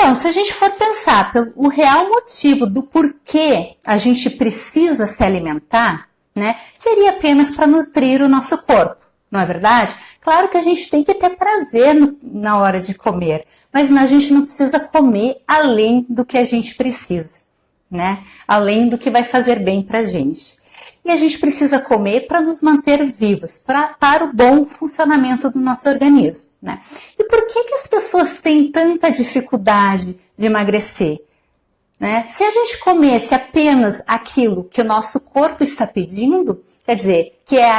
Então, se a gente for pensar o real motivo do porquê a gente precisa se alimentar, né, seria apenas para nutrir o nosso corpo, não é verdade? Claro que a gente tem que ter prazer na hora de comer, mas a gente não precisa comer além do que a gente precisa, né? Além do que vai fazer bem para a gente. E a gente precisa comer para nos manter vivos, para o bom funcionamento do nosso organismo, né? E por que as pessoas têm tanta dificuldade de emagrecer? Né? Se a gente comesse apenas aquilo que o nosso corpo está pedindo, quer dizer, que é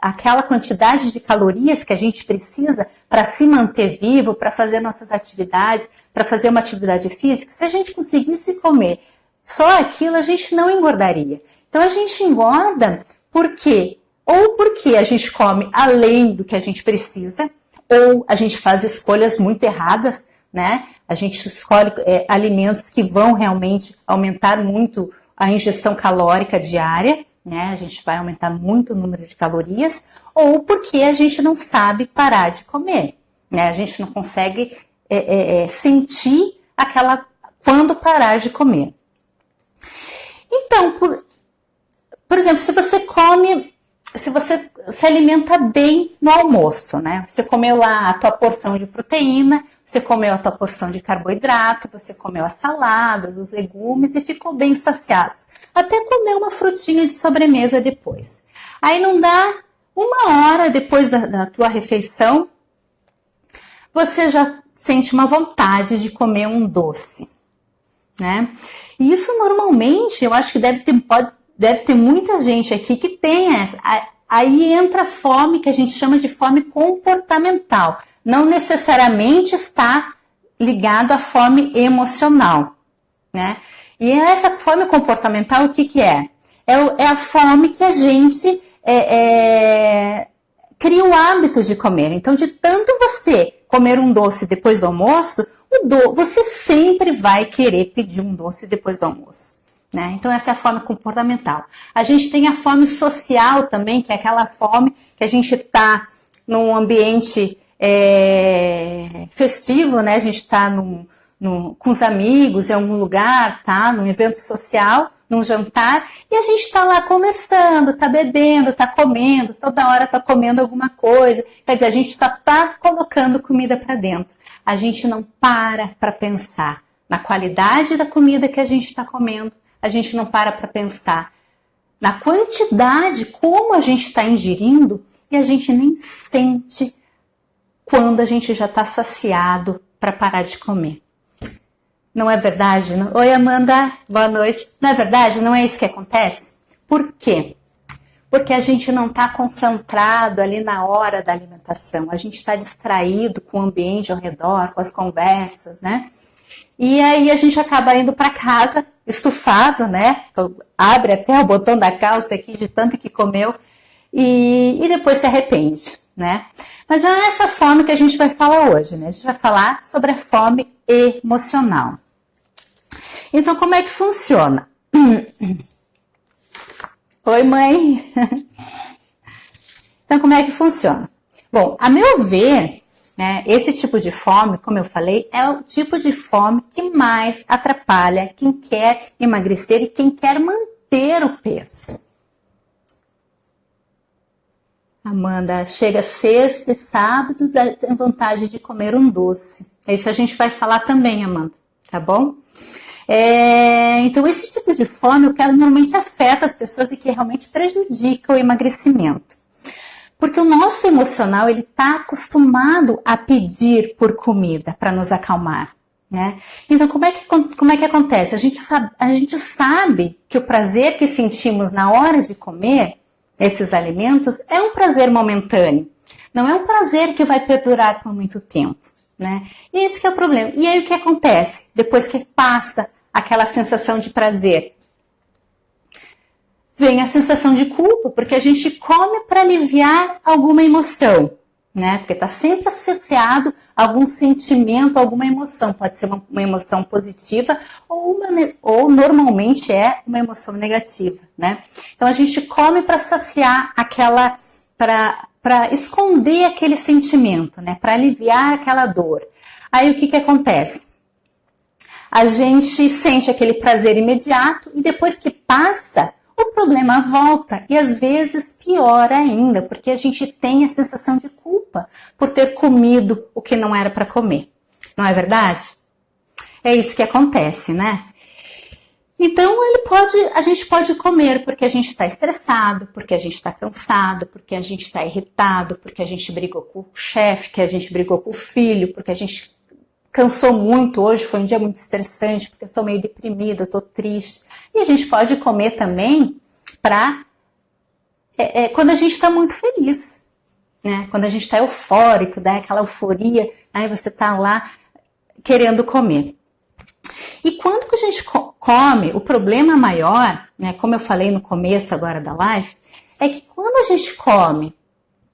aquela quantidade de calorias que a gente precisa para se manter vivo, para fazer nossas atividades, para fazer uma atividade física, se a gente conseguisse comer só aquilo, a gente não engordaria. Então a gente engorda porque a gente come além do que a gente precisa, ou a gente faz escolhas muito erradas, né? A gente escolhe alimentos que vão realmente aumentar muito a ingestão calórica diária, né? A gente vai aumentar muito o número de calorias, ou porque a gente não sabe parar de comer, né? A gente não consegue sentir quando parar de comer. Então, por exemplo, se você se alimenta bem no almoço, né? Você comeu lá a tua porção de proteína, você comeu a tua porção de carboidrato, você comeu as saladas, os legumes e ficou bem saciado. Até comer uma frutinha de sobremesa depois. Aí não dá uma hora depois da tua refeição, você já sente uma vontade de comer um doce, né? E isso normalmente, eu acho que deve ter muita gente aqui que tem essa. Aí entra a fome que a gente chama de fome comportamental. Não necessariamente está ligado à fome emocional, né? E essa fome comportamental, o que é? É a fome que a gente cria o hábito de comer. Então, de tanto você comer um doce depois do almoço, você sempre vai querer pedir um doce depois do almoço, né? Então, essa é a fome comportamental. A gente tem a fome social também, que é aquela fome que a gente está num ambiente festivo, né? A gente está com os amigos em algum lugar, tá? Num evento social, num jantar, e a gente está lá conversando, está bebendo, está comendo, toda hora está comendo alguma coisa. Quer dizer, a gente só está colocando comida para dentro. A gente não para pensar na qualidade da comida que a gente está comendo. A gente não para pensar na quantidade, como a gente está ingerindo, e a gente nem sente quando a gente já está saciado para parar de comer. Não é verdade? Não? Oi, Amanda, boa noite. Não é verdade? Não é isso que acontece? Por quê? Porque a gente não está concentrado ali na hora da alimentação. A gente está distraído com o ambiente ao redor, com as conversas, né? E aí a gente acaba indo para casa estufado, né? Então, abre até o botão da calça aqui de tanto que comeu e depois se arrepende, né? Mas é essa fome que a gente vai falar hoje, né? A gente vai falar sobre a fome emocional. Então, como é que funciona? Oi, mãe! Então, como é que funciona? Bom, a meu ver, né, esse tipo de fome, como eu falei, é o tipo de fome que mais atrapalha quem quer emagrecer e quem quer manter o peso. Amanda, chega sexta e sábado, tem vontade de comer um doce. Isso a gente vai falar também, Amanda, tá bom? Então, esse tipo de fome, o que normalmente afeta as pessoas e que realmente prejudica o emagrecimento. Porque o nosso emocional, ele está acostumado a pedir por comida para nos acalmar, né? Então, como é que acontece? A gente sabe que o prazer que sentimos na hora de comer esses alimentos é um prazer momentâneo. Não é um prazer que vai perdurar por muito tempo, né? E esse que é o problema. E aí o que acontece? Depois que passa aquela sensação de prazer, vem a sensação de culpa, porque a gente come para aliviar alguma emoção, né? Porque está sempre associado a algum sentimento, alguma emoção. Pode ser uma emoção positiva ou normalmente é uma emoção negativa, né? Então a gente come para saciar para esconder aquele sentimento, né? Para aliviar aquela dor. Aí o que acontece? a gente sente aquele prazer imediato e depois que passa, o problema volta e às vezes pior ainda, porque a gente tem a sensação de culpa por ter comido o que não era para comer. Não é verdade? É isso que acontece, né? Então a gente pode comer porque a gente está estressado, porque a gente está cansado, porque a gente está irritado, porque a gente brigou com o chefe, que a gente brigou com o filho, porque a gente cansou muito hoje, foi um dia muito estressante, porque eu estou meio deprimida, estou triste. E a gente pode comer também para quando a gente está muito feliz, né? Quando a gente está eufórico, dá aquela euforia, aí você está lá querendo comer. E quando que a gente come, o problema maior, né, como eu falei no começo agora da live, é que quando a gente come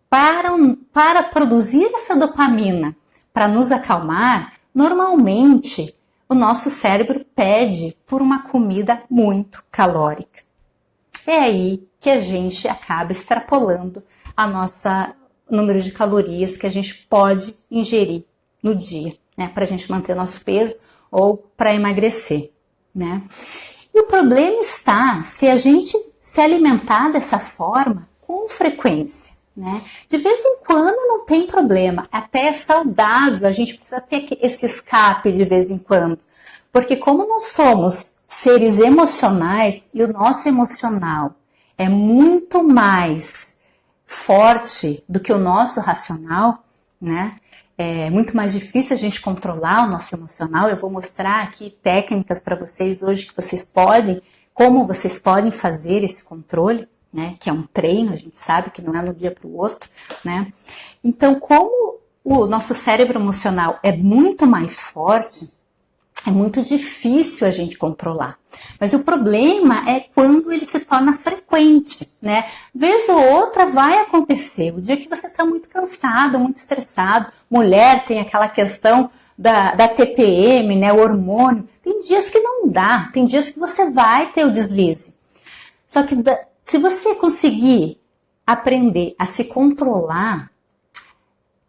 para produzir essa dopamina, para nos acalmar, normalmente o nosso cérebro pede por uma comida muito calórica. É aí que a gente acaba extrapolando a nossa número de calorias que a gente pode ingerir no dia, né, para a gente manter nosso peso ou para emagrecer, né? E o problema está se a gente se alimentar dessa forma com frequência, né? De vez em quando não tem problema, até é saudável, a gente precisa ter esse escape de vez em quando, porque como nós somos seres emocionais e o nosso emocional é muito mais forte do que o nosso racional, né? É muito mais difícil a gente controlar o nosso emocional. Eu vou mostrar aqui técnicas para vocês hoje que vocês podem, como vocês podem fazer esse controle, né? Que é um treino, a gente sabe que não é no dia para o outro, né? Então, como o nosso cérebro emocional é muito mais forte, é muito difícil a gente controlar. Mas o problema é quando ele se torna frequente, né? Vez ou outra vai acontecer. O dia que você está muito cansado, muito estressado, mulher tem aquela questão da TPM, né? O hormônio. Tem dias que não dá, tem dias que você vai ter o deslize. Só que se você conseguir aprender a se controlar,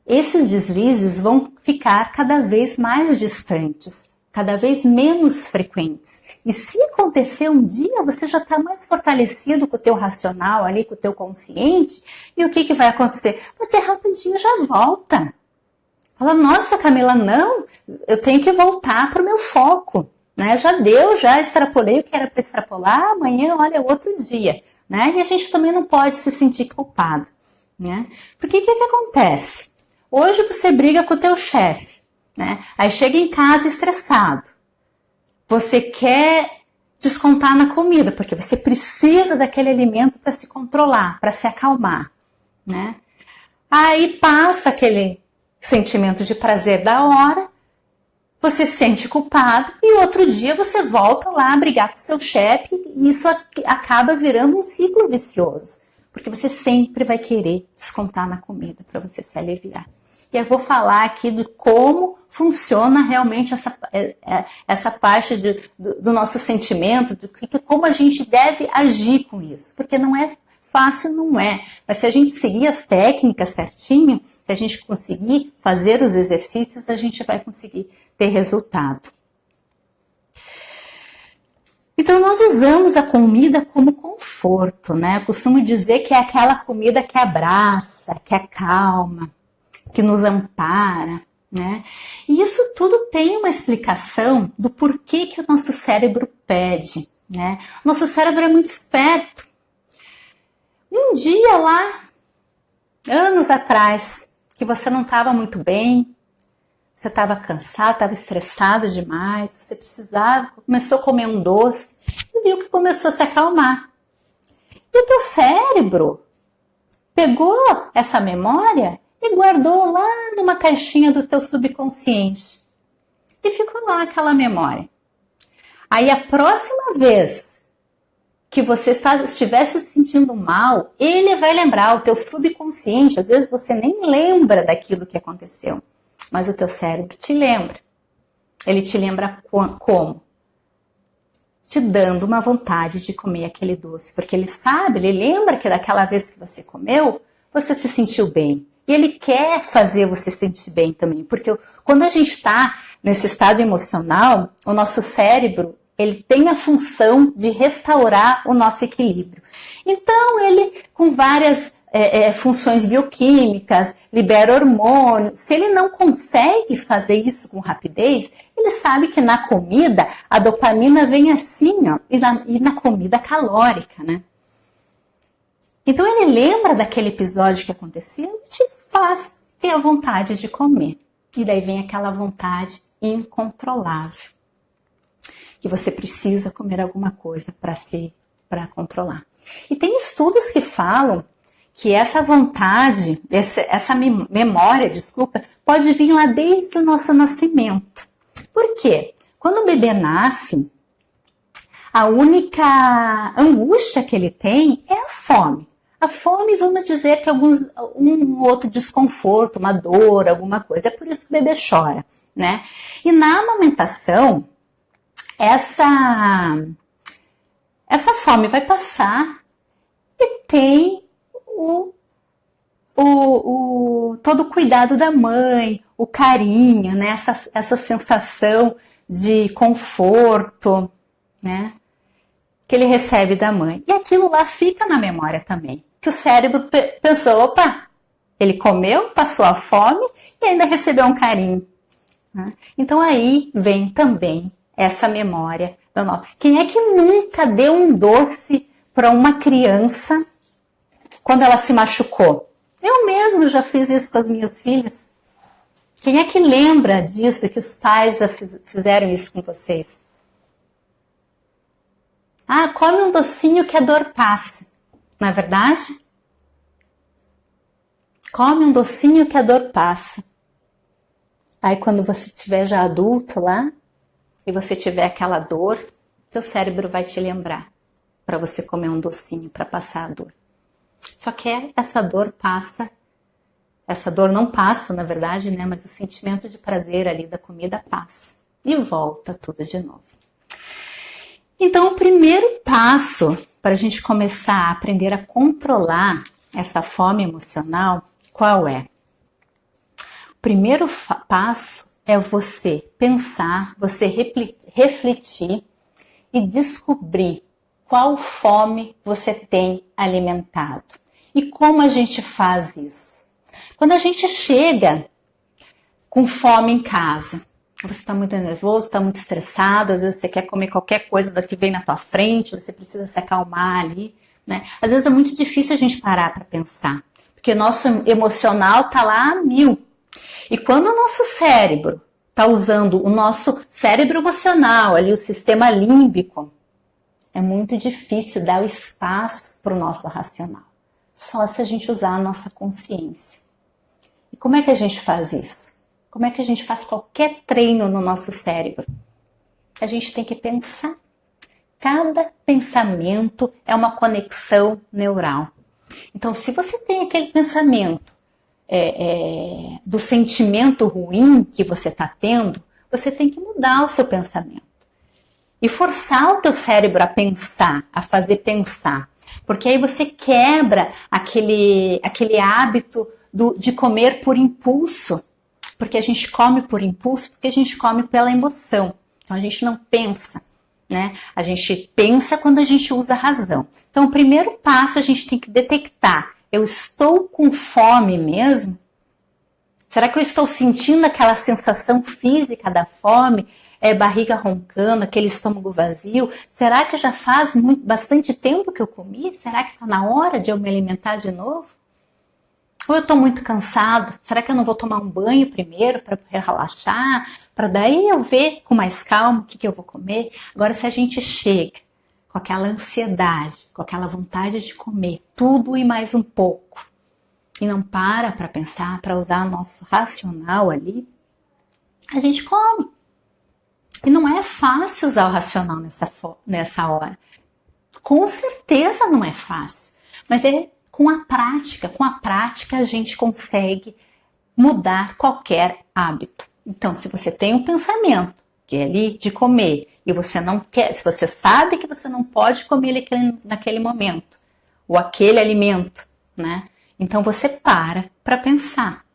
esses deslizes vão ficar cada vez mais distantes, cada vez menos frequentes. E se acontecer um dia, você já está mais fortalecido com o teu racional ali, com o teu consciente, e o que vai acontecer? Você rapidinho já volta. Fala, nossa, Camila, não, eu tenho que voltar para o meu foco, né? Já deu, já extrapolei o que era para extrapolar, amanhã, olha, é outro dia, né? E a gente também não pode se sentir culpado, né? Porque o que acontece? Hoje você briga com o teu chefe, né? Aí chega em casa estressado. Você quer descontar na comida, porque você precisa daquele alimento para se controlar, para se acalmar, né? Aí passa aquele sentimento de prazer da hora, você se sente culpado e outro dia você volta lá a brigar com o seu chefe e isso acaba virando um ciclo vicioso, porque você sempre vai querer descontar na comida para você se aliviar. E eu vou falar aqui de como funciona realmente essa parte do nosso sentimento, como a gente deve agir com isso. Porque não é fácil, não é. Mas se a gente seguir as técnicas certinho, se a gente conseguir fazer os exercícios, a gente vai conseguir ter resultado. Então, nós usamos a comida como conforto, né? Eu costumo dizer que é aquela comida que abraça, que acalma, que nos ampara, né? E isso tudo tem uma explicação do porquê que o nosso cérebro pede, né? O nosso cérebro é muito esperto. Um dia lá, anos atrás, que você não estava muito bem, você estava cansado, estava estressado demais, você precisava, começou a comer um doce e viu que começou a se acalmar. E o teu cérebro pegou essa memória e guardou lá numa caixinha do teu subconsciente. E ficou lá aquela memória. Aí a próxima vez que você estiver se sentindo mal, ele vai lembrar, o teu subconsciente, às vezes você nem lembra daquilo que aconteceu, mas o teu cérebro te lembra. Ele te lembra como? Te dando uma vontade de comer aquele doce, porque ele sabe, ele lembra que daquela vez que você comeu, você se sentiu bem. E ele quer fazer você sentir bem também, porque quando a gente está nesse estado emocional, o nosso cérebro, ele tem a função de restaurar o nosso equilíbrio. Então, ele, com várias funções bioquímicas, libera hormônios. Se ele não consegue fazer isso com rapidez, ele sabe que na comida, a dopamina vem assim, ó, e na comida calórica, né? Então, ele lembra daquele episódio que aconteceu e te faz ter a vontade de comer. E daí vem aquela vontade incontrolável, que você precisa comer alguma coisa para controlar. E tem estudos que falam que essa vontade, essa memória, pode vir lá desde o nosso nascimento. Por quê? Quando o bebê nasce, a única angústia que ele tem é a fome. A fome, vamos dizer que um outro desconforto, uma dor, alguma coisa. É por isso que o bebê chora, né? E na amamentação, essa fome vai passar e tem todo o cuidado da mãe, o carinho, né? Essa sensação de conforto, né? Que ele recebe da mãe. E aquilo lá fica na memória também. Que o cérebro pensou, opa, ele comeu, passou a fome e ainda recebeu um carinho. Né? Então aí vem também essa memória da nossa. Quem é que nunca deu um doce para uma criança quando ela se machucou? Eu mesmo já fiz isso com as minhas filhas. Quem é que lembra disso, que os pais já fizeram isso com vocês? Ah, come um docinho que a dor passe. Não é verdade? Come um docinho que a dor passa. Aí quando você estiver já adulto lá, e você tiver aquela dor, seu cérebro vai te lembrar para você comer um docinho para passar a dor. Só que essa dor passa, essa dor não passa, na verdade, né? Mas o sentimento de prazer ali da comida passa. E volta tudo de novo. Então, o primeiro passo para a gente começar a aprender a controlar essa fome emocional, qual é? O primeiro passo é você pensar, você refletir e descobrir qual fome você tem alimentado. E como a gente faz isso? Quando a gente chega com fome em casa, você está muito nervoso, está muito estressado, às vezes você quer comer qualquer coisa que vem na tua frente, você precisa se acalmar ali, né? Às vezes é muito difícil a gente parar para pensar, porque o nosso emocional está lá a 1000. E quando o nosso cérebro está usando o nosso cérebro emocional, ali o sistema límbico, é muito difícil dar o espaço para o nosso racional. Só se a gente usar a nossa consciência. E como é que a gente faz isso? Como é que a gente faz qualquer treino no nosso cérebro? A gente tem que pensar. Cada pensamento é uma conexão neural. Então, se você tem aquele pensamento do sentimento ruim que você está tendo, você tem que mudar o seu pensamento. E forçar o teu cérebro a pensar, a fazer pensar. Porque aí você quebra aquele hábito de comer por impulso. Porque a gente come por impulso, porque a gente come pela emoção. Então a gente não pensa, né? A gente pensa quando a gente usa a razão. Então o primeiro passo a gente tem que detectar. Eu estou com fome mesmo? Será que eu estou sentindo aquela sensação física da fome? Barriga roncando, aquele estômago vazio? Será que já faz bastante tempo que eu comi? Será que está na hora de eu me alimentar de novo? Ou eu estou muito cansado? Será que eu não vou tomar um banho primeiro para relaxar? Para daí eu ver com mais calma o que eu vou comer? Agora, se a gente chega com aquela ansiedade, com aquela vontade de comer tudo e mais um pouco, e não para pensar, para usar o nosso racional ali, a gente come. E não é fácil usar o racional nessa hora. Com certeza não é fácil. Mas com a prática a gente consegue mudar qualquer hábito. Então, se você tem um pensamento que é ali de comer e você não quer, se você sabe que você não pode comer naquele momento, ou aquele alimento, né? Então você para pensar.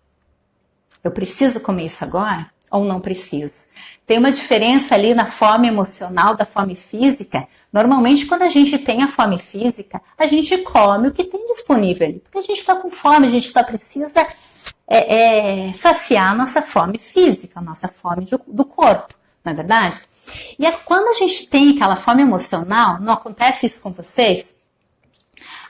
Eu preciso comer isso agora ou não preciso? Tem uma diferença ali na fome emocional da fome física. Normalmente, quando a gente tem a fome física, a gente come o que tem disponível ali. Porque a gente está com fome, a gente só precisa saciar a nossa fome física, a nossa fome do corpo, não é verdade? E quando a gente tem aquela fome emocional, não acontece isso com vocês?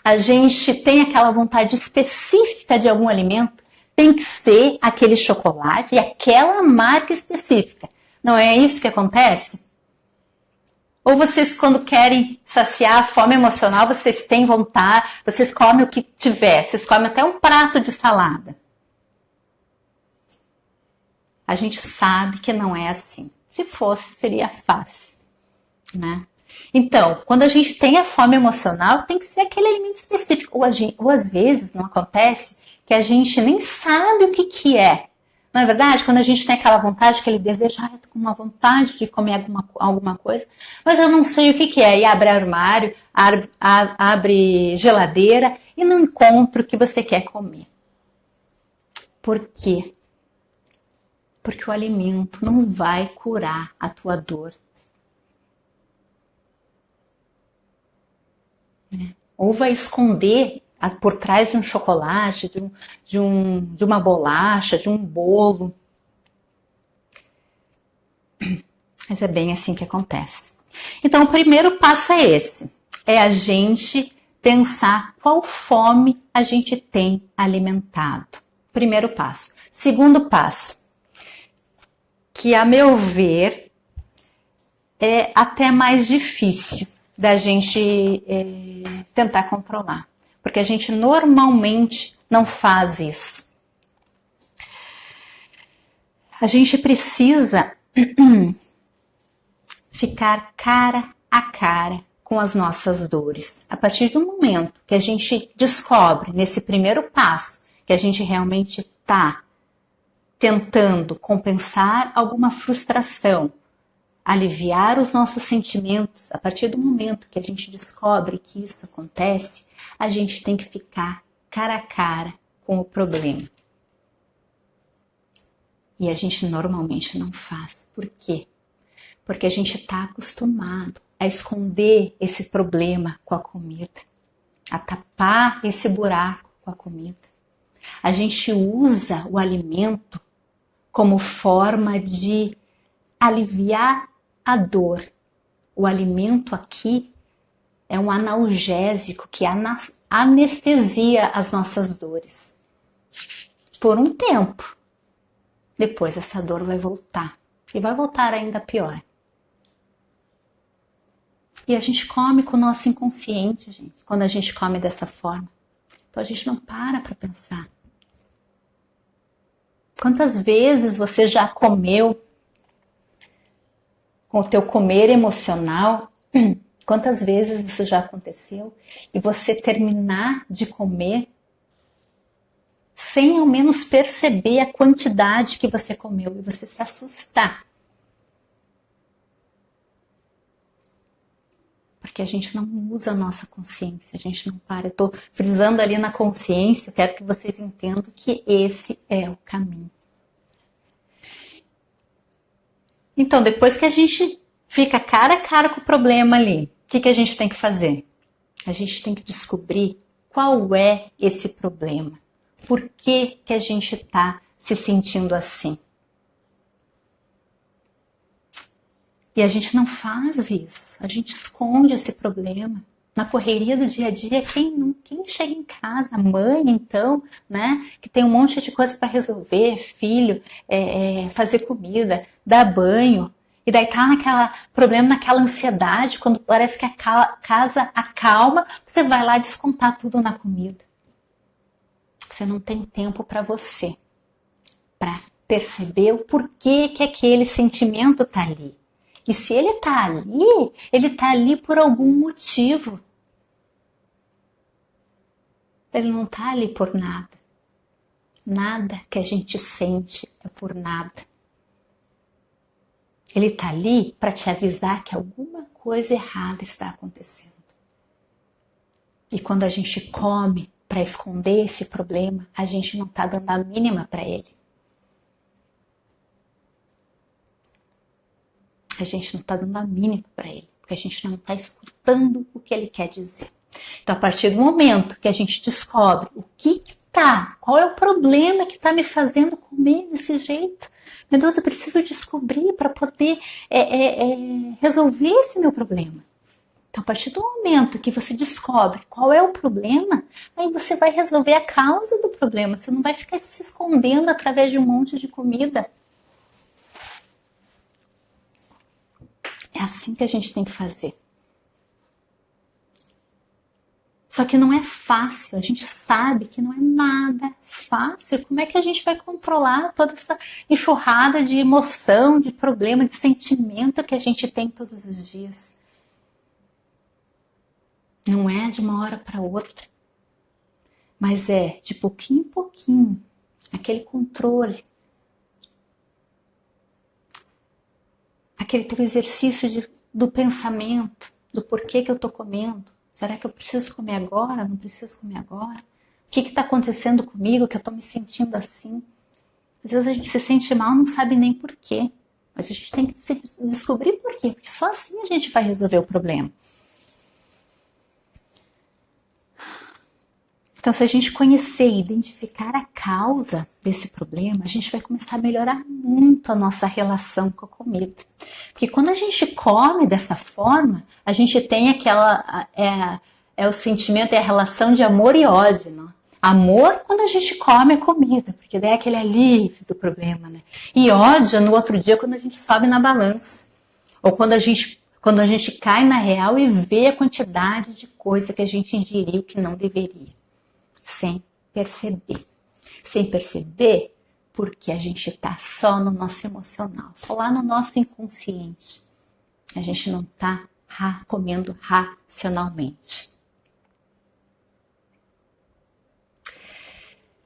A gente tem aquela vontade específica de algum alimento, tem que ser aquele chocolate e aquela marca específica. Não é isso que acontece? Ou vocês, quando querem saciar a fome emocional, vocês têm vontade, vocês comem o que tiver, vocês comem até um prato de salada. A gente sabe que não é assim. Se fosse, seria fácil, né? Então, quando a gente tem a fome emocional, tem que ser aquele alimento específico. Ou às vezes não acontece que a gente nem sabe o que é. Não é verdade? Quando a gente tem aquela vontade, aquele desejo, eu tô com uma vontade de comer alguma coisa, mas eu não sei o que é. E abre armário, abre geladeira e não encontra o que você quer comer. Por quê? Porque o alimento não vai curar a tua dor. Ou vai esconder por trás de um chocolate, de uma bolacha, de um bolo. Mas é bem assim que acontece. Então, o primeiro passo é esse. É a gente pensar qual fome a gente tem alimentado. Primeiro passo. Segundo passo, que a meu ver é até mais difícil da gente tentar controlar. Porque a gente normalmente não faz isso. A gente precisa ficar cara a cara com as nossas dores. A partir do momento que a gente descobre, nesse primeiro passo, que a gente realmente está tentando compensar alguma frustração, aliviar os nossos sentimentos, a partir do momento que a gente descobre que isso acontece, a gente tem que ficar cara a cara com o problema. E a gente normalmente não faz. Por quê? Porque a gente está acostumado a esconder esse problema com a comida, a tapar esse buraco com a comida. A gente usa o alimento como forma de aliviar a dor. O alimento aqui é um analgésico que anestesia as nossas dores. Por um tempo. Depois essa dor vai voltar. E vai voltar ainda pior. E a gente come com o nosso inconsciente, gente, quando a gente come dessa forma. Então a gente não para pensar. Quantas vezes você já comeu com o teu comer emocional? Quantas vezes isso já aconteceu? E você terminar de comer sem ao menos perceber a quantidade que você comeu e você se assustar. Porque a gente não usa a nossa consciência, a gente não para. Eu estou frisando ali na consciência, eu quero que vocês entendam que esse é o caminho. Então, depois que a gente fica cara a cara com o problema ali, o que a gente tem que fazer? A gente tem que descobrir qual é esse problema. Por que a gente está se sentindo assim? E a gente não faz isso, a gente esconde esse problema. Na correria do dia a dia, quem chega em casa, mãe então, né, que tem um monte de coisa para resolver, filho, fazer comida, dar banho, e daí tá naquela ansiedade, quando parece que a casa acalma, você vai lá descontar tudo na comida. Você não tem tempo para você, para perceber o porquê que aquele sentimento tá ali. E se ele tá ali por algum motivo. Ele não tá ali por nada. Nada que a gente sente é por nada. Ele tá ali para te avisar que alguma coisa errada está acontecendo. E quando a gente come para esconder esse problema, a gente não está dando a mínima para ele. A gente não está dando a mínima para ele, porque a gente não está escutando o que ele quer dizer. Então, a partir do momento que a gente descobre o que tá, qual é o problema que está me fazendo comer desse jeito, meu Deus, eu preciso descobrir para poder resolver esse meu problema. Então, a partir do momento que você descobre qual é o problema, aí você vai resolver a causa do problema. Você não vai ficar se escondendo através de um monte de comida. É assim que a gente tem que fazer. Só que não é fácil, a gente sabe que não é nada fácil. Como é que a gente vai controlar toda essa enxurrada de emoção, de problema, de sentimento que a gente tem todos os dias? Não é de uma hora para outra, mas é de pouquinho em pouquinho, aquele controle, aquele teu exercício do pensamento, do porquê que eu estou comendo. Será que eu preciso comer agora? Não preciso comer agora? O que está acontecendo comigo que eu estou me sentindo assim? Às vezes a gente se sente mal, não sabe nem porquê, mas a gente tem que descobrir porquê, porque só assim a gente vai resolver o problema. Então, se a gente conhecer e identificar a causa desse problema, a gente vai começar a melhorar muito a nossa relação com a comida. Porque quando a gente come dessa forma, a gente tem aquela... o sentimento, é a relação de amor e ódio, não? Amor quando a gente come a comida, porque daí é aquele alívio do problema, né? E ódio no outro dia quando a gente sobe na balança. Ou quando a gente cai na real e vê a quantidade de coisa que a gente ingeriu que não deveria. Sem perceber. Sem perceber porque a gente está só no nosso emocional, só lá no nosso inconsciente. A gente não está comendo racionalmente.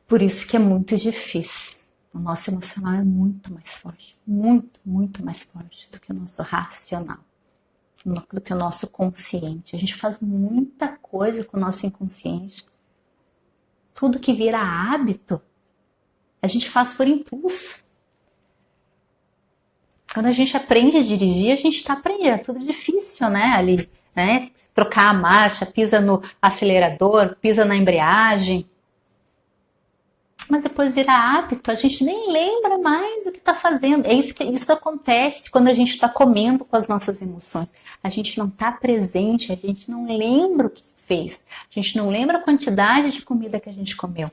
Por isso que é muito difícil. O nosso emocional é muito mais forte. Muito, muito mais forte do que o nosso racional. Do que o nosso consciente. A gente faz muita coisa com o nosso inconsciente. Tudo que vira hábito, a gente faz por impulso. Quando a gente aprende a dirigir, a gente está aprendendo. É tudo difícil, né? Ali, né? Trocar a marcha, pisa no acelerador, pisa na embreagem. Mas depois vira hábito, a gente nem lembra mais o que está fazendo. Isso acontece quando a gente está comendo com as nossas emoções. A gente não está presente, a gente não lembra o que fez. A gente não lembra a quantidade de comida que a gente comeu.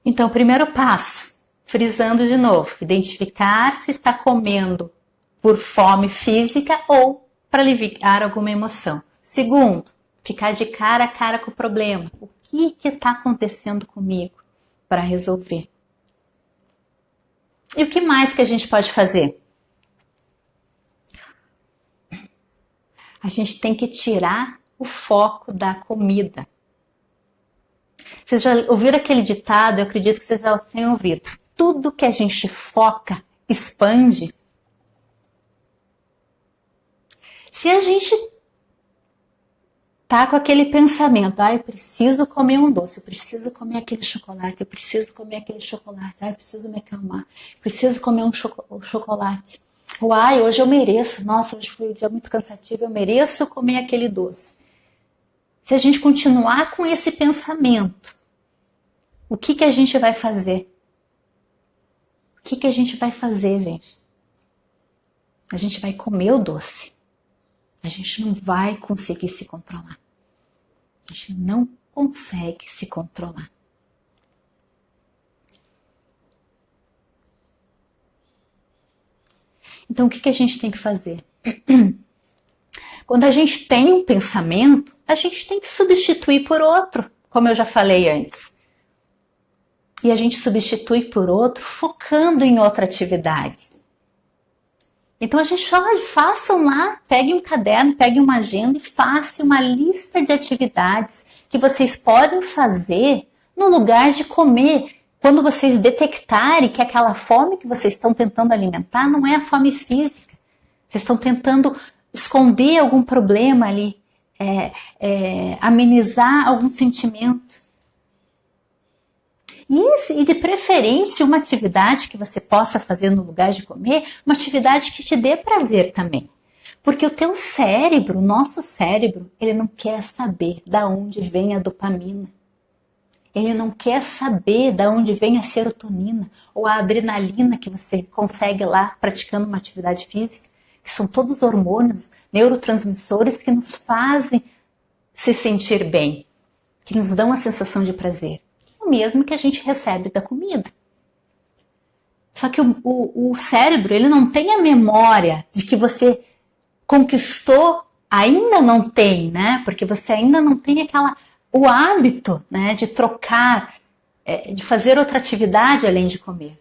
Então, primeiro passo, frisando de novo, identificar se está comendo por fome física ou para aliviar alguma emoção. Segundo, ficar de cara a cara com o problema. O que está acontecendo comigo para resolver? E o que mais que a gente pode fazer? A gente tem que tirar o foco da comida. Vocês já ouviram aquele ditado? Eu acredito que vocês já tenham ouvido. Tudo que a gente foca, expande. Se a gente tá com aquele pensamento, eu preciso comer um doce, eu preciso comer aquele chocolate, eu preciso comer aquele chocolate, eu preciso me acalmar, preciso comer um chocolate. Hoje eu mereço, nossa, hoje foi um dia muito cansativo, eu mereço comer aquele doce. Se a gente continuar com esse pensamento, o que a gente vai fazer? O que a gente vai fazer, gente? A gente vai comer o doce. A gente não vai conseguir se controlar. A gente não consegue se controlar. Então, o que a gente tem que fazer? Quando a gente tem um pensamento, a gente tem que substituir por outro, como eu já falei antes. E a gente substitui por outro focando em outra atividade. Então a gente façam lá, peguem um caderno, peguem uma agenda e façam uma lista de atividades que vocês podem fazer no lugar de comer. Quando vocês detectarem que aquela fome que vocês estão tentando alimentar não é a fome física. Vocês estão tentando esconder algum problema ali amenizar algum sentimento. E de preferência uma atividade que você possa fazer no lugar de comer, uma atividade que te dê prazer também. Porque o teu cérebro, o nosso cérebro, ele não quer saber da onde vem a dopamina. Ele não quer saber de onde vem a serotonina ou a adrenalina que você consegue lá praticando uma atividade física, que são todos hormônios, neurotransmissores que nos fazem se sentir bem, que nos dão a sensação de prazer. O mesmo que a gente recebe da comida. Só que o cérebro, ele não tem a memória de que você conquistou, ainda não tem, né? Porque você ainda não tem o hábito, né, de trocar, de fazer outra atividade além de comer.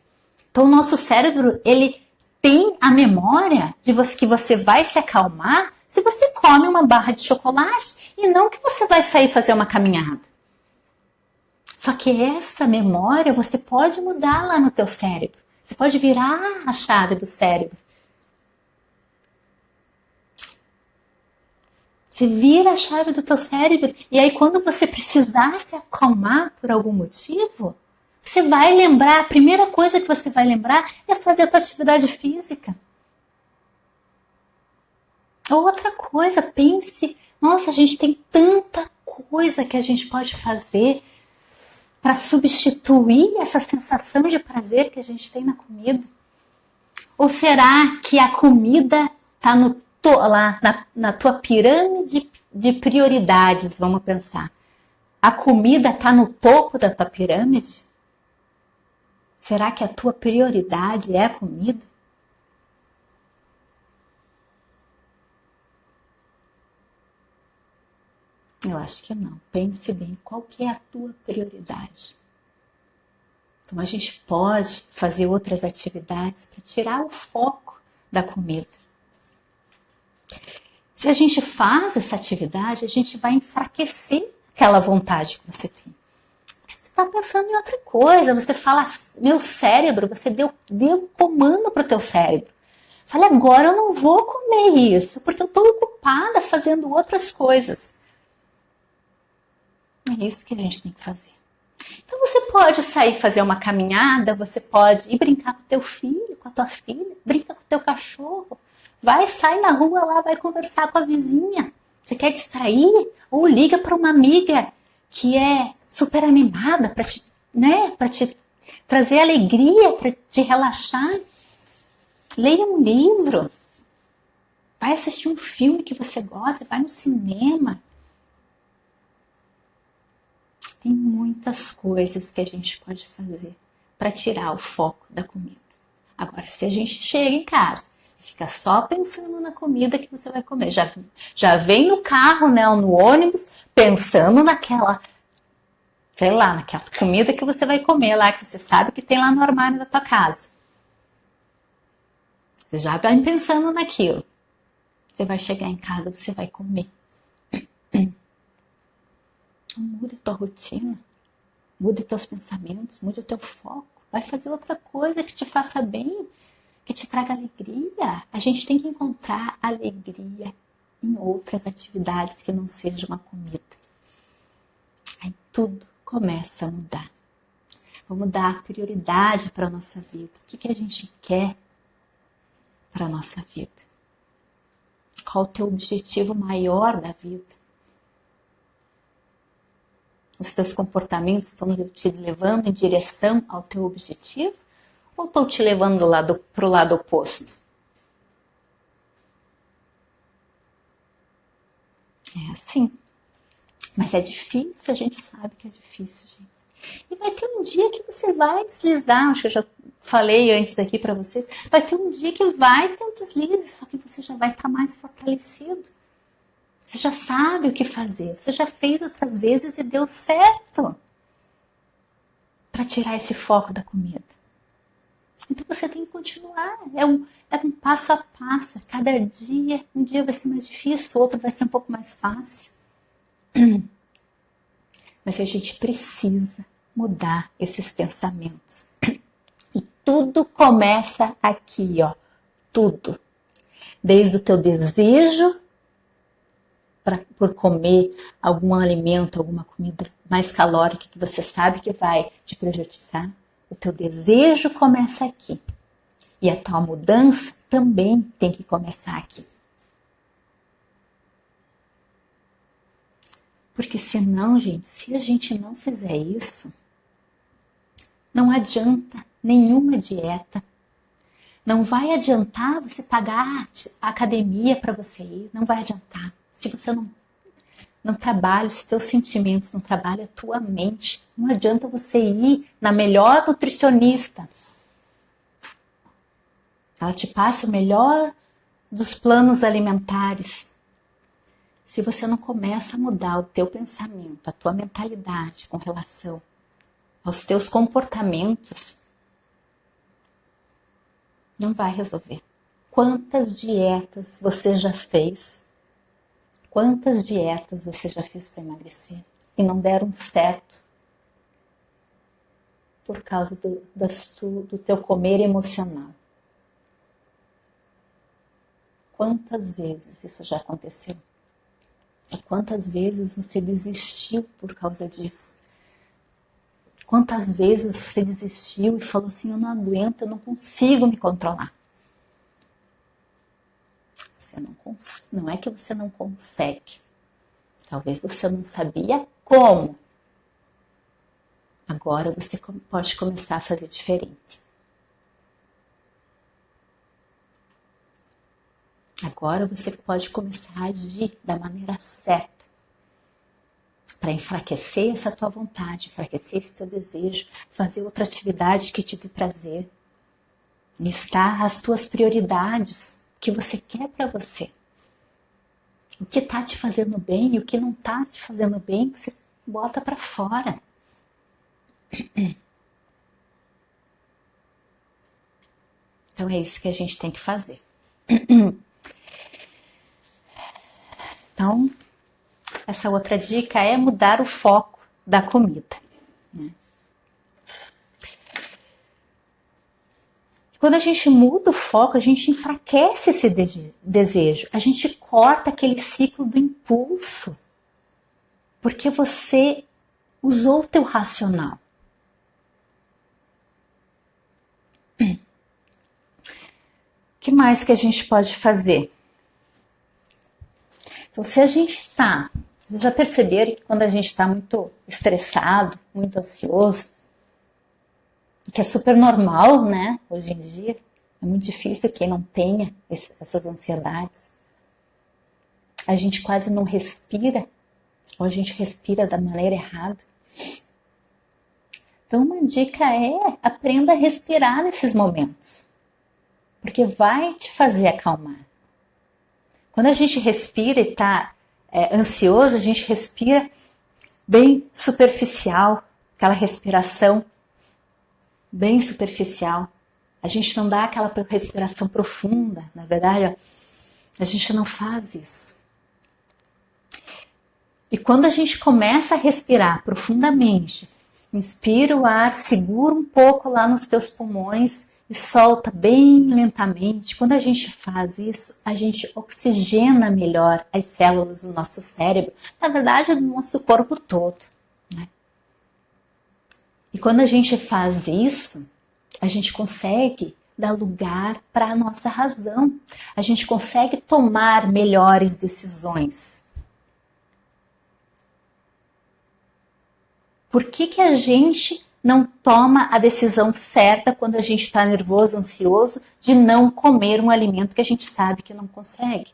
Então o nosso cérebro, ele tem a memória de que você vai se acalmar se você come uma barra de chocolate e não que você vai sair fazer uma caminhada. Só que essa memória você pode mudar lá no teu cérebro. Você pode virar a chave do cérebro. Você vira a chave do teu cérebro e aí quando você precisar se acalmar por algum motivo, você vai lembrar, a primeira coisa que você vai lembrar é fazer a tua atividade física. Outra coisa, pense, nossa, a gente tem tanta coisa que a gente pode fazer para substituir essa sensação de prazer que a gente tem na comida. Ou será que a comida está lá na tua pirâmide de prioridades, vamos pensar. A comida está no topo da tua pirâmide? Será que a tua prioridade é a comida? Eu acho que não. Pense bem, qual que é a tua prioridade? Então a gente pode fazer outras atividades para tirar o foco da comida. Se a gente faz essa atividade, a gente vai enfraquecer aquela vontade que você tem. Você está pensando em outra coisa, você fala, meu cérebro, você deu um comando para o teu cérebro. Fala, agora eu não vou comer isso, porque eu estou ocupada fazendo outras coisas. É isso que a gente tem que fazer. Então você pode sair fazer uma caminhada, você pode ir brincar com teu filho, com a tua filha, brinca com teu cachorro. Vai, sai na rua lá, vai conversar com a vizinha. Você quer distrair? Ou liga para uma amiga que é super animada para te, para te trazer alegria, para te relaxar. Leia um livro. Vai assistir um filme que você gosta, vai no cinema. Tem muitas coisas que a gente pode fazer para tirar o foco da comida. Agora, se a gente chega em casa fica só pensando na comida que você vai comer. Já vem no carro, né, ou no ônibus, pensando naquela comida que você vai comer lá, que você sabe que tem lá no armário da tua casa. Você já vai pensando naquilo. Você vai chegar em casa, você vai comer. Muda a tua rotina, muda os teus pensamentos, muda o teu foco. Vai fazer outra coisa que te faça bem, que te traga alegria. A gente tem que encontrar alegria em outras atividades que não sejam a comida. Aí tudo começa a mudar. Vamos dar prioridade para a nossa vida. O que a gente quer para a nossa vida? Qual o teu objetivo maior da vida? Os teus comportamentos estão te levando em direção ao teu objetivo? Ou estão te levando para o lado oposto? É assim. Mas é difícil, a gente sabe que é difícil, gente. E vai ter um dia que você vai deslizar, acho que eu já falei antes aqui para vocês, vai ter um dia que vai ter um deslize, só que você já vai estar mais fortalecido. Você já sabe o que fazer, você já fez outras vezes e deu certo para tirar esse foco da comida. Então você tem que continuar, é um passo a passo, cada dia, um dia vai ser mais difícil, outro vai ser um pouco mais fácil. Mas a gente precisa mudar esses pensamentos. E tudo começa aqui, ó, tudo. Desde o teu desejo por comer algum alimento, alguma comida mais calórica que você sabe que vai te prejudicar, o teu desejo começa aqui. E a tua mudança também tem que começar aqui. Porque senão, gente, se a gente não fizer isso, não adianta nenhuma dieta. Não vai adiantar você pagar a academia para você ir. Não vai adiantar. Se você não trabalha os teus sentimentos, não trabalha a tua mente, não adianta você ir na melhor nutricionista. Ela te passa o melhor dos planos alimentares. Se você não começa a mudar o teu pensamento, a tua mentalidade com relação aos teus comportamentos, não vai resolver. Quantas dietas você já fez? Quantas dietas você já fez para emagrecer e não deram certo por causa do teu comer emocional? Quantas vezes isso já aconteceu? E quantas vezes você desistiu por causa disso? Quantas vezes você desistiu e falou assim, eu não aguento, eu não consigo me controlar. Você não é que você não consegue. Talvez você não sabia como. Agora você pode começar a fazer diferente. Agora você pode começar a agir da maneira certa. Para enfraquecer essa tua vontade, enfraquecer esse teu desejo, fazer outra atividade que te dê prazer. Listar as tuas prioridades, o que você quer para você. O que está te fazendo bem e o que não está te fazendo bem, você bota para fora. Então é isso que a gente tem que fazer. Então, essa outra dica é mudar o foco da comida. Né? Quando a gente muda o foco, a gente enfraquece esse desejo. A gente corta aquele ciclo do impulso. Porque você usou o teu racional. O que mais que a gente pode fazer? Então, se a gente está... Vocês já perceberam que quando a gente está muito estressado, muito ansioso, que é super normal, né? Hoje em dia, é muito difícil quem não tenha essas ansiedades. A gente quase não respira, ou a gente respira da maneira errada. Então, uma dica é aprenda a respirar nesses momentos, porque vai te fazer acalmar. Quando a gente respira e está ansioso, a gente respira bem superficial, aquela respiração bem superficial. A gente não dá aquela respiração profunda, na verdade, a gente não faz isso. E quando a gente começa a respirar profundamente, inspira o ar, segura um pouco lá nos teus pulmões e solta bem lentamente. Quando a gente faz isso, a gente oxigena melhor as células do nosso cérebro, na verdade, do nosso corpo todo. Né? E quando a gente faz isso, a gente consegue dar lugar para a nossa razão. A gente consegue tomar melhores decisões. Por que a gente não toma a decisão certa quando a gente está nervoso, ansioso, de não comer um alimento que a gente sabe que não consegue?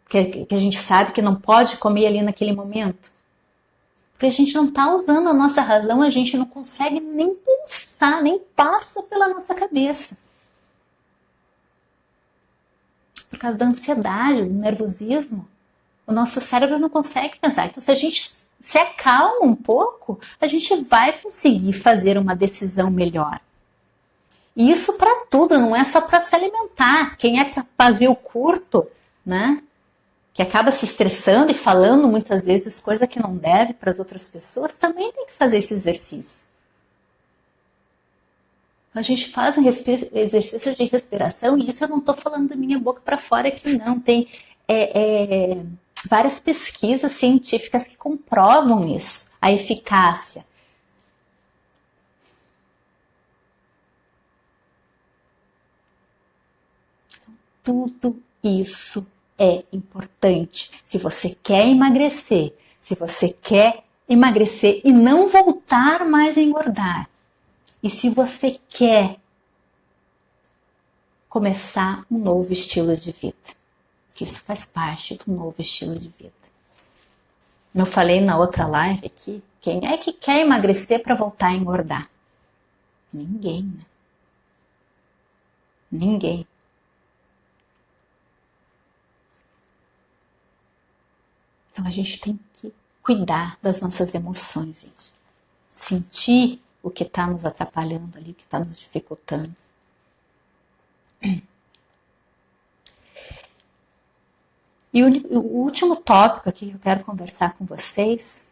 Que a gente sabe que não pode comer ali naquele momento? Porque a gente não está usando a nossa razão, a gente não consegue nem pensar, nem passa pela nossa cabeça. Por causa da ansiedade, do nervosismo, o nosso cérebro não consegue pensar. Então, se a gente se acalma um pouco, a gente vai conseguir fazer uma decisão melhor. E isso para tudo, não é só para se alimentar. Quem é pavio curto, né? Que acaba se estressando e falando muitas vezes coisa que não deve para as outras pessoas, também tem que fazer esse exercício. A gente faz um exercício de respiração, e isso eu não estou falando da minha boca para fora aqui, não. Tem várias pesquisas científicas que comprovam isso, a eficácia. Tudo isso é importante. Se você quer emagrecer, e não voltar mais a engordar, e se você quer começar um novo estilo de vida, que isso faz parte do novo estilo de vida. Eu falei na outra live aqui, quem é que quer emagrecer para voltar a engordar? Ninguém, né? Ninguém. Então a gente tem que cuidar das nossas emoções, gente. Sentir o que está nos atrapalhando ali, o que está nos dificultando. E o último tópico aqui que eu quero conversar com vocês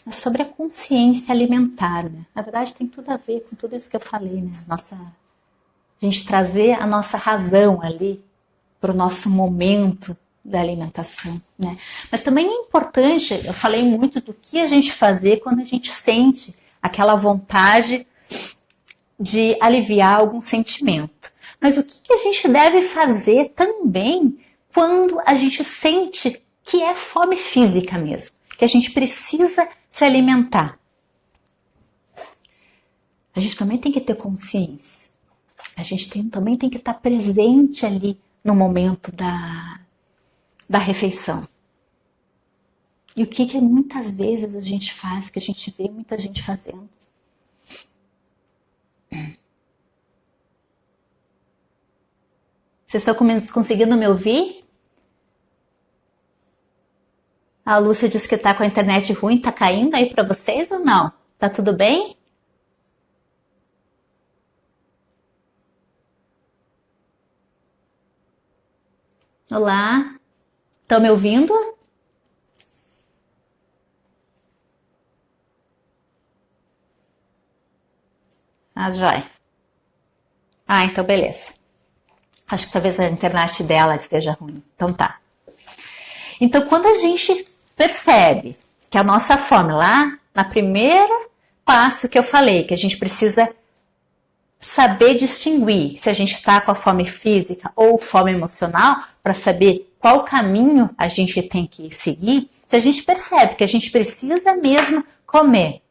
é sobre a consciência alimentar, né? Na verdade tem tudo a ver com tudo isso que eu falei, né? A gente trazer a nossa razão ali para o nosso momento da alimentação, né? Mas também é importante, eu falei muito do que a gente fazer quando a gente sente aquela vontade de aliviar algum sentimento. Mas o que a gente deve fazer também quando a gente sente que é fome física mesmo, que a gente precisa se alimentar? A gente também tem que ter consciência. A gente também tem que estar presente ali no momento da refeição. E o que muitas vezes a gente faz, que a gente vê muita gente fazendo? Vocês estão conseguindo me ouvir? A Lúcia disse que está com a internet ruim, está caindo aí para vocês ou não? Tá tudo bem? Olá, estão me ouvindo? Ah, joia. Ah, então beleza. Acho que talvez a internet dela esteja ruim. Então tá. Então quando a gente percebe que a nossa fome lá, na primeira passo que eu falei, que a gente precisa saber distinguir se a gente está com a fome física ou fome emocional, para saber qual caminho a gente tem que seguir, se a gente percebe que a gente precisa mesmo comer,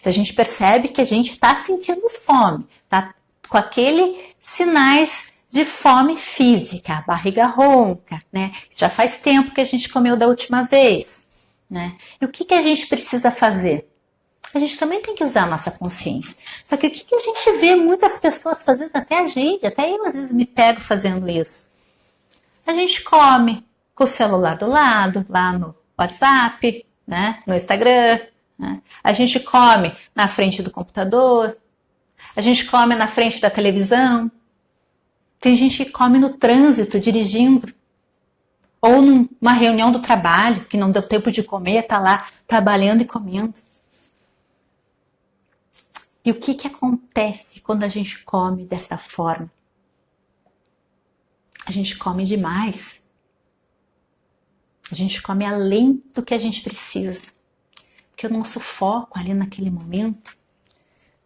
se a gente percebe que a gente está sentindo fome, está com aqueles sinais de fome física, barriga ronca, né? Já faz tempo que a gente comeu da última vez, né? E o que a gente precisa fazer? A gente também tem que usar a nossa consciência. Só que o que a gente vê muitas pessoas fazendo, até a gente, até eu às vezes me pego fazendo isso. A gente come com o celular do lado, lá no WhatsApp, né? No Instagram. Né? A gente come na frente do computador. A gente come na frente da televisão. Tem gente que come no trânsito, dirigindo. Ou numa reunião do trabalho, que não deu tempo de comer, está lá trabalhando e comendo. E o que acontece quando a gente come dessa forma? A gente come demais. A gente come além do que a gente precisa. Porque o nosso foco ali naquele momento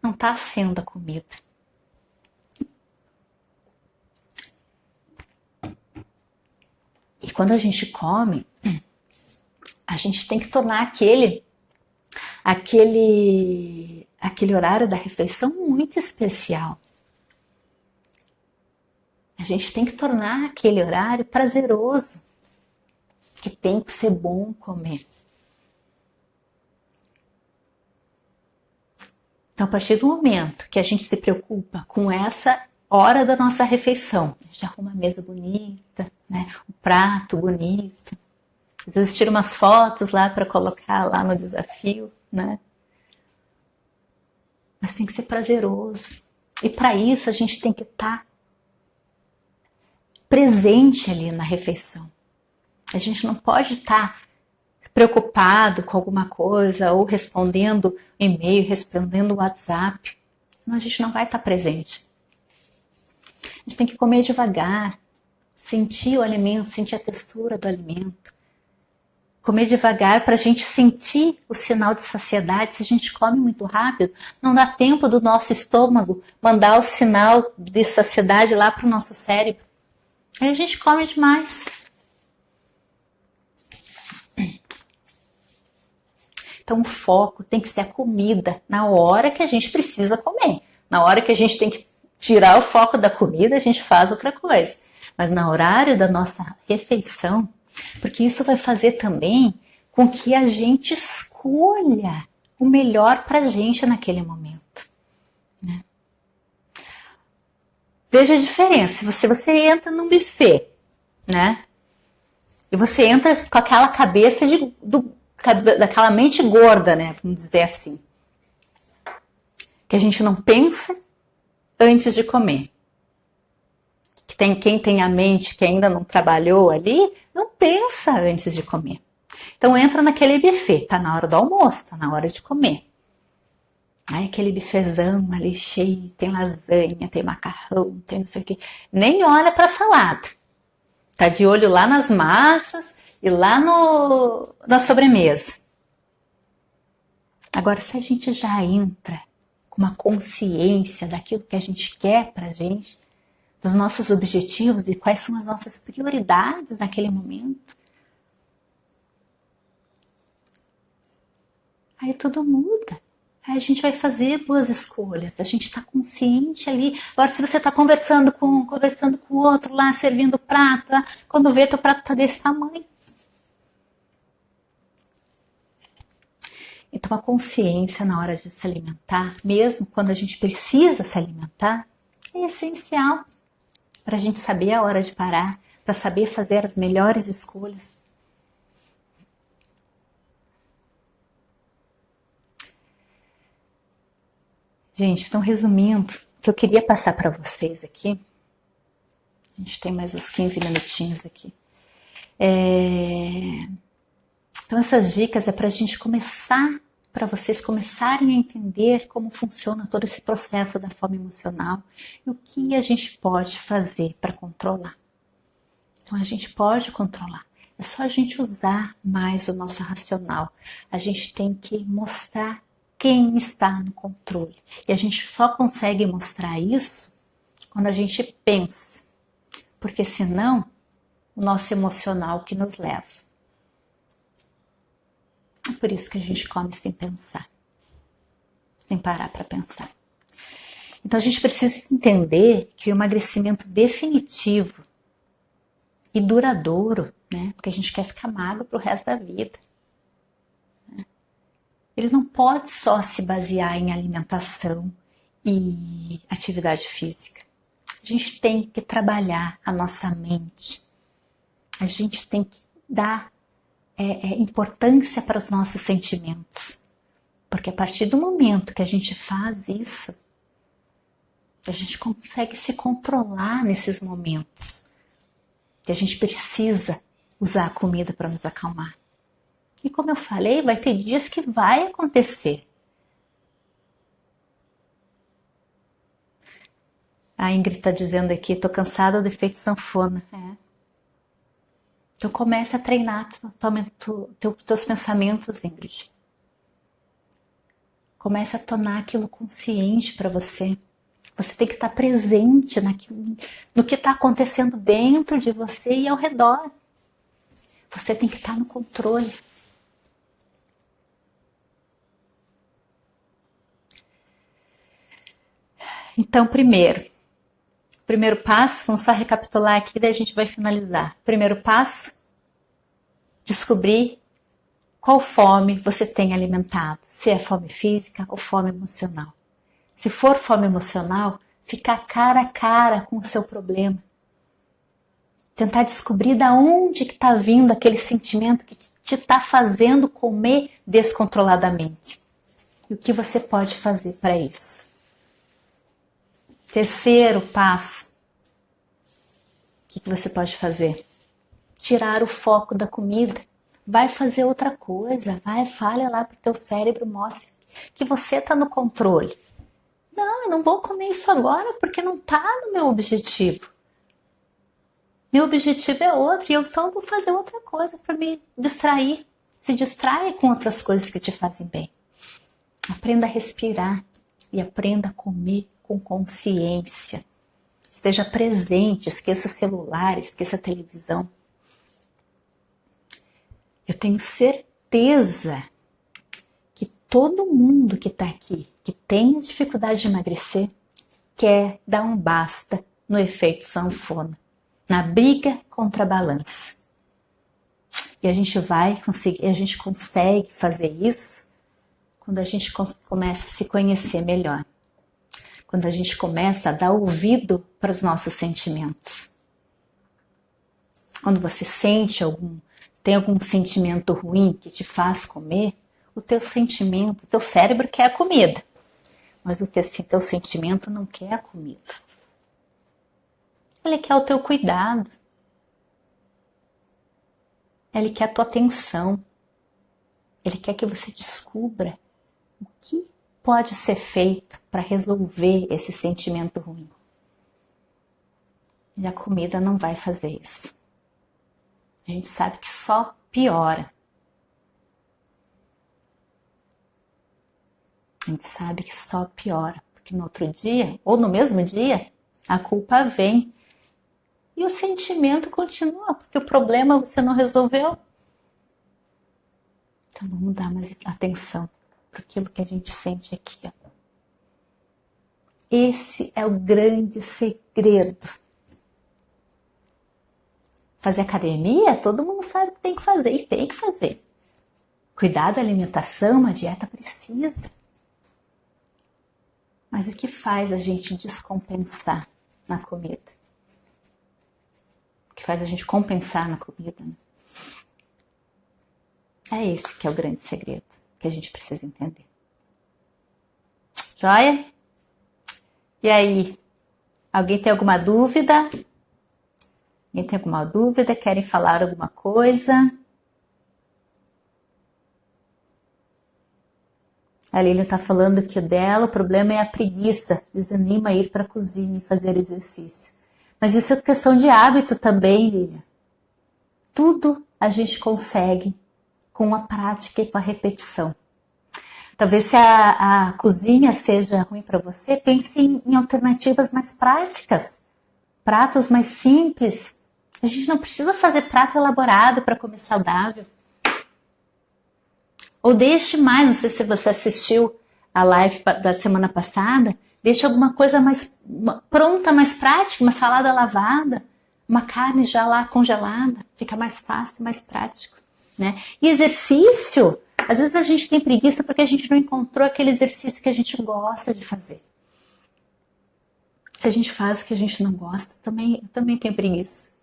não está sendo a comida. E quando a gente come, a gente tem que tornar aquele horário da refeição muito especial. A gente tem que tornar aquele horário prazeroso, que tem que ser bom comer. Então, a partir do momento que a gente se preocupa com essa hora da nossa refeição, a gente arruma a mesa bonita, né? Um prato bonito, às vezes tira umas fotos lá para colocar lá no desafio, né? Mas tem que ser prazeroso. E para isso a gente tem que estar presente ali na refeição. A gente não pode estar preocupado com alguma coisa ou respondendo e-mail, respondendo WhatsApp. Senão a gente não vai estar presente. A gente tem que comer devagar, sentir o alimento, sentir a textura do alimento. Comer devagar para a gente sentir o sinal de saciedade. Se a gente come muito rápido, não dá tempo do nosso estômago mandar o sinal de saciedade lá para o nosso cérebro. Aí a gente come demais. Então o foco tem que ser a comida na hora que a gente precisa comer. Na hora que a gente tem que tirar o foco da comida, a gente faz outra coisa. Mas no horário da nossa refeição, porque isso vai fazer também com que a gente escolha o melhor para a gente naquele momento. Né? Veja a diferença. Se você entra num buffet, né? E você entra com aquela cabeça daquela mente gorda, né? Vamos dizer assim. Que a gente não pensa antes de comer. Quem tem a mente que ainda não trabalhou ali, não pensa antes de comer. Então entra naquele buffet, tá na hora do almoço, tá na hora de comer. Aí aquele buffetzão ali cheio, tem lasanha, tem macarrão, tem não sei o que. Nem olha para a salada. Tá de olho lá nas massas e lá na sobremesa. Agora, se a gente já entra com uma consciência daquilo que a gente quer pra gente, dos nossos objetivos e quais são as nossas prioridades naquele momento, aí tudo muda. Aí a gente vai fazer boas escolhas, a gente está consciente ali. Agora, se você está conversando com o outro lá, servindo o prato, quando vê, teu prato está desse tamanho. Então, a consciência na hora de se alimentar, mesmo quando a gente precisa se alimentar, é essencial para a gente saber a hora de parar, para saber fazer as melhores escolhas. Gente, então resumindo, o que eu queria passar para vocês aqui, a gente tem mais uns 15 minutinhos aqui. Então essas dicas é para a gente começar, para vocês começarem a entender como funciona todo esse processo da fome emocional e o que a gente pode fazer para controlar. Então a gente pode controlar, é só a gente usar mais o nosso racional. A gente tem que mostrar quem está no controle. E a gente só consegue mostrar isso quando a gente pensa, porque senão o nosso emocional que nos leva. É por isso que a gente come sem pensar, sem parar para pensar. Então a gente precisa entender que o emagrecimento definitivo e duradouro, né? Porque a gente quer ficar magro para o resto da vida. Ele não pode só se basear em alimentação e atividade física. A gente tem que trabalhar a nossa mente. A gente tem que dar importância para os nossos sentimentos. Porque a partir do momento que a gente faz isso, a gente consegue se controlar nesses momentos. Que a gente precisa usar a comida para nos acalmar. E como eu falei, vai ter dias que vai acontecer. A Ingrid está dizendo aqui, estou cansada do efeito sanfona. Então comece a treinar teus pensamentos, Ingrid. Comece a tornar aquilo consciente para você. Você tem que estar presente no que está acontecendo dentro de você e ao redor. Você tem que estar no controle. Então, primeiro passo, vamos só recapitular aqui, daí a gente vai finalizar. Primeiro passo, descobrir qual fome você tem alimentado. Se é fome física ou fome emocional. Se for fome emocional, ficar cara a cara com o seu problema. Tentar descobrir de onde que está vindo aquele sentimento que te está fazendo comer descontroladamente. E o que você pode fazer para isso. Terceiro passo, o que você pode fazer? Tirar o foco da comida. Vai fazer outra coisa, fale lá para o teu cérebro, mostre que você está no controle. Não, eu não vou comer isso agora porque não está no meu objetivo. Meu objetivo é outro, e eu então vou fazer outra coisa para me distrair. Se distraia com outras coisas que te fazem bem. Aprenda a respirar e aprenda a comer com consciência. Esteja presente, esqueça celular, esqueça televisão. Eu tenho certeza que todo mundo que está aqui, que tem dificuldade de emagrecer, quer dar um basta no efeito sanfona, na briga contra a balança. E a gente vai conseguir, a gente consegue fazer isso quando a gente começa a se conhecer melhor. Quando a gente começa a dar ouvido para os nossos sentimentos. Quando você tem algum sentimento ruim que te faz comer, o teu sentimento, o teu cérebro quer a comida, mas o teu sentimento não quer a comida. Ele quer o teu cuidado. Ele quer a tua atenção. Ele quer que você descubra o que pode ser feito para resolver esse sentimento ruim. E a comida não vai fazer isso. A gente sabe que só piora. A gente sabe que só piora, porque no outro dia, ou no mesmo dia, a culpa vem. E o sentimento continua, porque o problema você não resolveu. Então vamos dar mais atenção para aquilo que a gente sente aqui. Ó. Esse é o grande segredo. Fazer academia, todo mundo sabe que tem que fazer, e tem que fazer. Cuidar da alimentação, uma dieta precisa. Mas o que faz a gente descompensar na comida? O que faz a gente compensar na comida? Né? É esse que é o grande segredo que a gente precisa entender. Joia? E aí? Alguém tem alguma dúvida? Alguém tem alguma dúvida? Querem falar alguma coisa? A Lilian está falando que o problema é a preguiça, desanima a ir para a cozinha e fazer exercício. Mas isso é questão de hábito também, Lilian. Tudo a gente consegue com a prática e com a repetição. Talvez se a cozinha seja ruim para você, pense em alternativas mais práticas, pratos mais simples. A gente não precisa fazer prato elaborado para comer saudável. Ou deixe mais, não sei se você assistiu a live da semana passada, deixe alguma coisa mais pronta, mais prática, uma salada lavada, uma carne já lá congelada, fica mais fácil, mais prático. Né? E exercício, às vezes a gente tem preguiça porque a gente não encontrou aquele exercício que a gente gosta de fazer. Se a gente faz o que a gente não gosta, eu também tenho preguiça.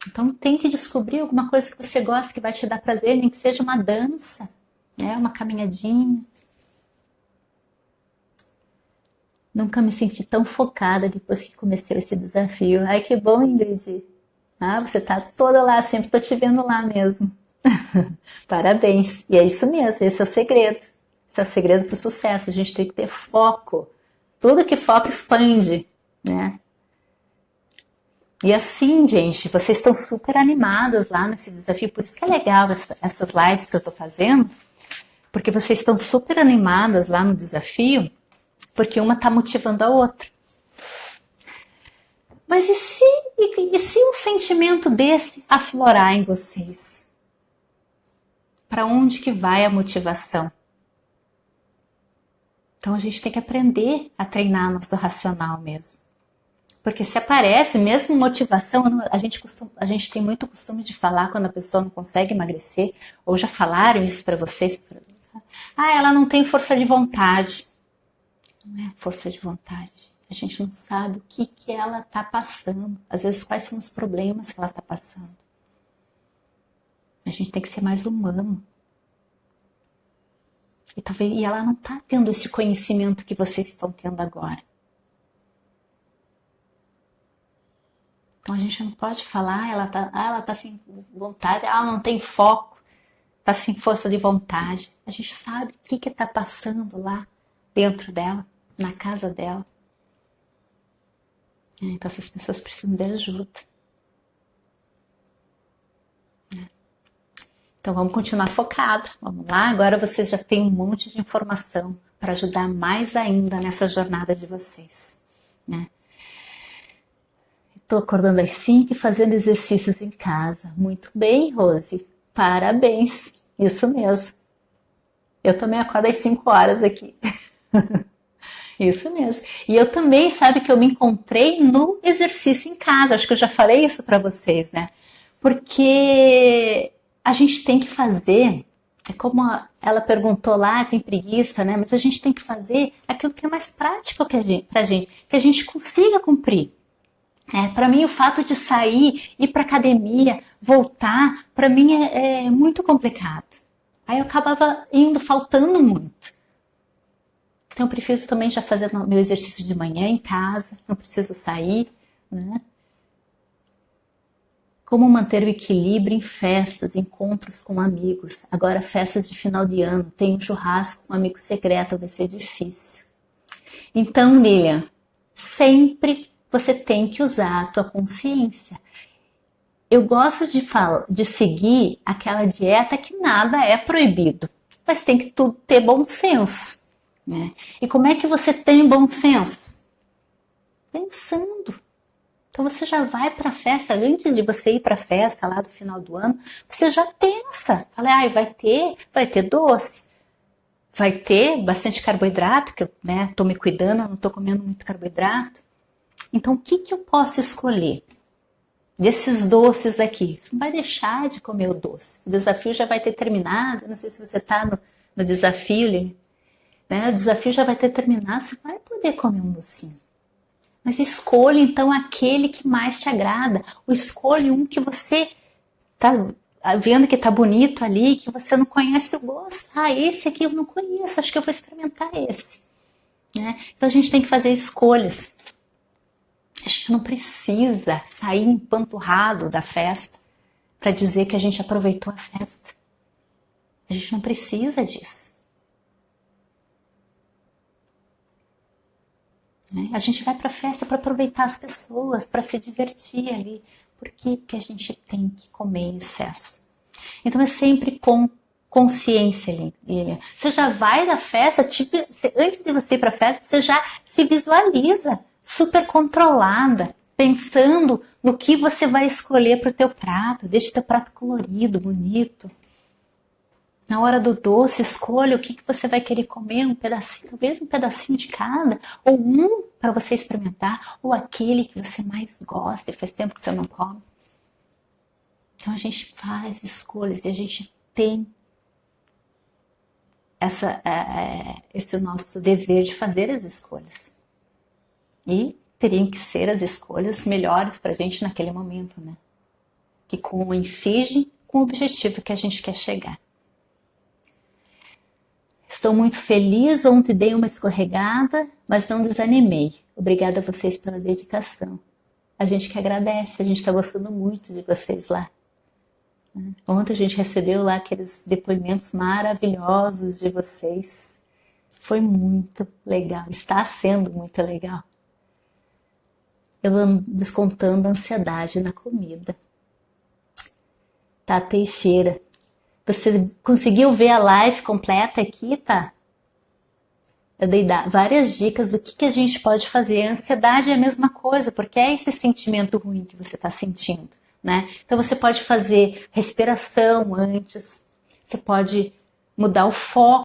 Então tente descobrir alguma coisa que você gosta, que vai te dar prazer, nem que seja uma dança, né? Uma caminhadinha. Nunca me senti tão focada depois que comecei esse desafio. Ai, que bom, Ingrid. Ah, você tá toda lá, sempre tô te vendo lá mesmo. Parabéns. E é isso mesmo, esse é o segredo. Esse é o segredo pro sucesso. A gente tem que ter foco. Tudo que foca expande, né? E assim, gente, vocês estão super animadas lá nesse desafio. Por isso que é legal essas lives que eu tô fazendo. Porque vocês estão super animadas lá no desafio. Porque uma tá motivando a outra. Mas e se um sentimento desse aflorar em vocês? Para onde que vai a motivação? Então a gente tem que aprender a treinar nosso racional mesmo. Porque se aparece, mesmo motivação, a gente tem muito costume de falar quando a pessoa não consegue emagrecer, ou já falaram isso para vocês. Ah, ela não tem força de vontade. Não é força de vontade. A gente não sabe o que ela está passando. Às vezes, quais são os problemas que ela está passando. A gente tem que ser mais humano. E ela não está tendo esse conhecimento que vocês estão tendo agora. Então a gente não pode falar, ela tá sem vontade, ela não tem foco, tá sem força de vontade. A gente sabe o que está passando lá dentro dela, na casa dela. Então essas pessoas precisam de ajuda. Então vamos continuar focado. Vamos lá, agora vocês já têm um monte de informação para ajudar mais ainda nessa jornada de vocês, né? Estou acordando às 5 e fazendo exercícios em casa. Muito bem, Rose. Parabéns. Isso mesmo. Eu também acordo às 5 horas aqui. Isso mesmo. E eu também, sabe que eu me encontrei no exercício em casa. Acho que eu já falei isso para vocês, né? Porque a gente tem que fazer, é como ela perguntou lá, tem preguiça, né? Mas a gente tem que fazer aquilo que é mais prático pra gente, que a gente consiga cumprir. Para mim, o fato de sair, ir para academia, voltar, para mim é muito complicado. Aí eu acabava faltando muito. Então eu prefiro também já fazer meu exercício de manhã em casa, não preciso sair, né? Como manter o equilíbrio em festas, encontros com amigos. Agora festas de final de ano, tem um churrasco com um amigo secreto, vai ser difícil. Então, Lilian, sempre você tem que usar a tua consciência. Eu gosto de seguir aquela dieta que nada é proibido, mas tem que tudo ter bom senso, né? E como é que você tem bom senso? Pensando. Então você já vai para a festa, antes de você ir para a festa lá do final do ano, você já pensa. Fala, vai ter doce, vai ter bastante carboidrato, que eu tô me cuidando, eu não estou comendo muito carboidrato. Então o que eu posso escolher? Desses doces aqui, você não vai deixar de comer o doce. O desafio já vai ter terminado, não sei se você está no desafio, né? O desafio já vai ter terminado, você vai poder comer um docinho. Mas escolha então aquele que mais te agrada. Ou escolhe um que você tá vendo que tá bonito ali, que você não conhece o gosto. Esse aqui eu não conheço, acho que eu vou experimentar esse. Né? Então a gente tem que fazer escolhas. A gente não precisa sair empanturrado da festa para dizer que a gente aproveitou a festa. A gente não precisa disso. Né? A gente vai para a festa para aproveitar as pessoas, para se divertir ali. Por que a gente tem que comer em excesso? Então é sempre com consciência, Lilian. Você já vai da festa, antes de você ir para a festa, você já se visualiza super controlada, pensando no que você vai escolher para o teu prato. Deixa o teu prato colorido, bonito. Na hora do doce, escolha o que você vai querer comer, um pedacinho, talvez um pedacinho de cada, ou um para você experimentar, ou aquele que você mais gosta e faz tempo que você não come. Então a gente faz escolhas e a gente tem esse nosso dever de fazer as escolhas. E teriam que ser as escolhas melhores para a gente naquele momento, né? Que coincidem com o objetivo que a gente quer chegar. Estou muito feliz, ontem dei uma escorregada, mas não desanimei. Obrigada a vocês pela dedicação. A gente que agradece, a gente está gostando muito de vocês lá. Ontem a gente recebeu lá aqueles depoimentos maravilhosos de vocês. Foi muito legal, está sendo muito legal. Eu ando descontando a ansiedade na comida. Tá, Teixeira. Você conseguiu ver a live completa aqui, tá? Eu dei várias dicas do que a gente pode fazer. A ansiedade é a mesma coisa, porque é esse sentimento ruim que você está sentindo, né? Então você pode fazer respiração antes, você pode mudar o foco.